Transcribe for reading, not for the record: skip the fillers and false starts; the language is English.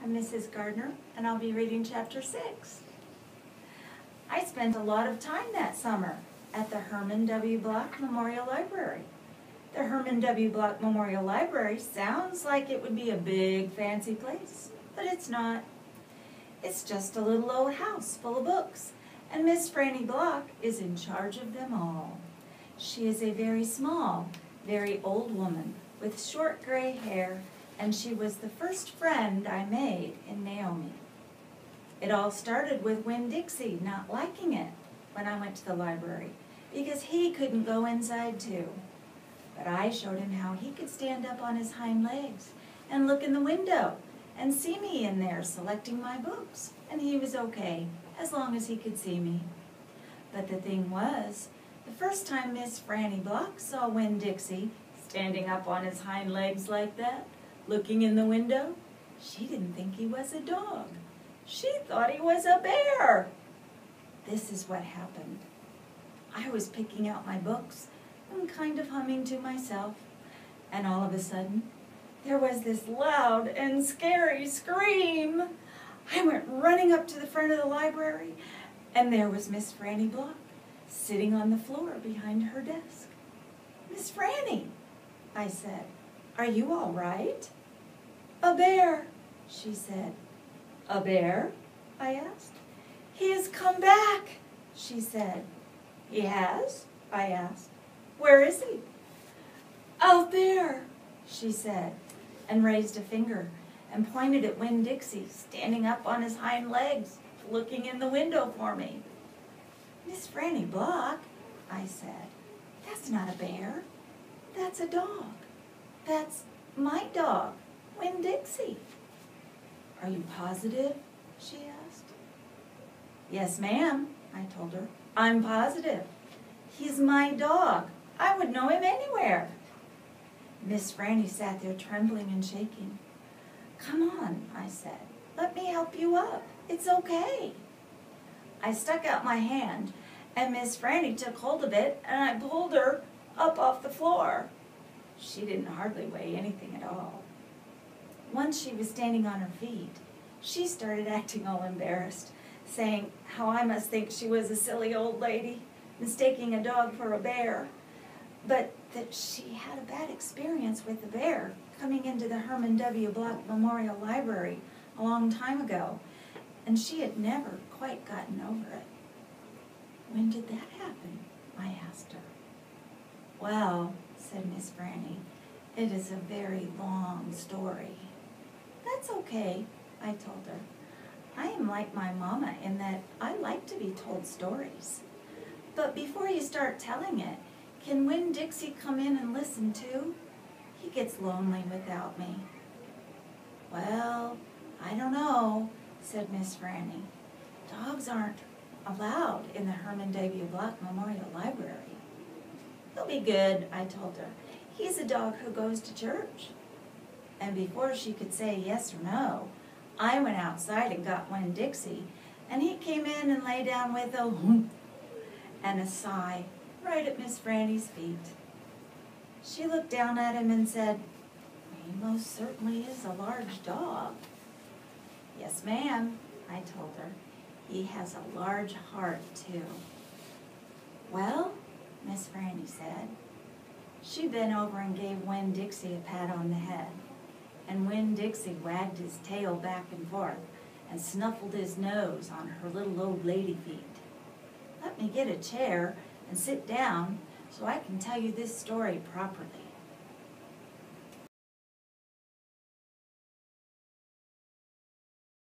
I'm Mrs. Gardner, and I'll be reading Chapter 6. I spent a lot of time that summer at the Herman W. Block Memorial Library. The Herman W. Block Memorial Library sounds like it would be a big, fancy place, but it's not. It's just a little old house full of books, and Miss Franny Block is in charge of them all. She is a very small, very old woman with short gray hair, and she was the first friend I made in Naomi. It all started with Winn-Dixie not liking it when I went to the library because he couldn't go inside too. But I showed him how he could stand up on his hind legs and look in the window and see me in there selecting my books, and he was okay as long as he could see me. But the thing was, the first time Miss Franny Block saw Winn-Dixie standing up on his hind legs like that, looking in the window, she didn't think he was a dog. She thought he was a bear. This is what happened. I was picking out my books and kind of humming to myself, and all of a sudden, there was this loud and scary scream. I went running up to the front of the library, and there was Miss Franny Block sitting on the floor behind her desk. "Miss Franny," I said, "are you all right?" "A bear," she said. "A bear?" I asked. "He has come back," she said. "He has?" I asked. "Where is he?" "Out there," she said, and raised a finger and pointed at Winn-Dixie standing up on his hind legs, looking in the window for me. "Miss Franny Block," I said, "that's not a bear. That's a dog. That's my dog, Winn-Dixie." "Are you positive?" she asked. "Yes, ma'am," I told her. "I'm positive. He's my dog. I would know him anywhere." Miss Franny sat there trembling and shaking. "Come on," I said. "Let me help you up. It's okay." I stuck out my hand, and Miss Franny took hold of it, and I pulled her up off the floor. She didn't hardly weigh anything at all. Once she was standing on her feet, she started acting all embarrassed, saying how I must think she was a silly old lady, mistaking a dog for a bear, but that she had a bad experience with the bear coming into the Herman W. Block Memorial Library a long time ago, and she had never quite gotten over it. "When did that happen?" I asked her. "Well," said Miss Franny, "it is a very long story." "That's okay," I told her. "I am like my mama in that I like to be told stories. But before you start telling it, can Winn-Dixie come in and listen too? He gets lonely without me." "Well, I don't know," said Miss Franny. "Dogs aren't allowed in the Herman W. Block Memorial Library." "He'll be good," I told her. "He's a dog who goes to church." And before she could say yes or no, I went outside and got Winn-Dixie, and he came in and lay down with a whoomp and a sigh right at Miss Franny's feet. She looked down at him and said, "He most certainly is a large dog." "Yes, ma'am," I told her. "He has a large heart, too." "Well," Miss Franny said. She bent over and gave Winn-Dixie a pat on the head, and Winn-Dixie wagged his tail back and forth and snuffled his nose on her little old lady feet. "Let me get a chair and sit down so I can tell you this story properly."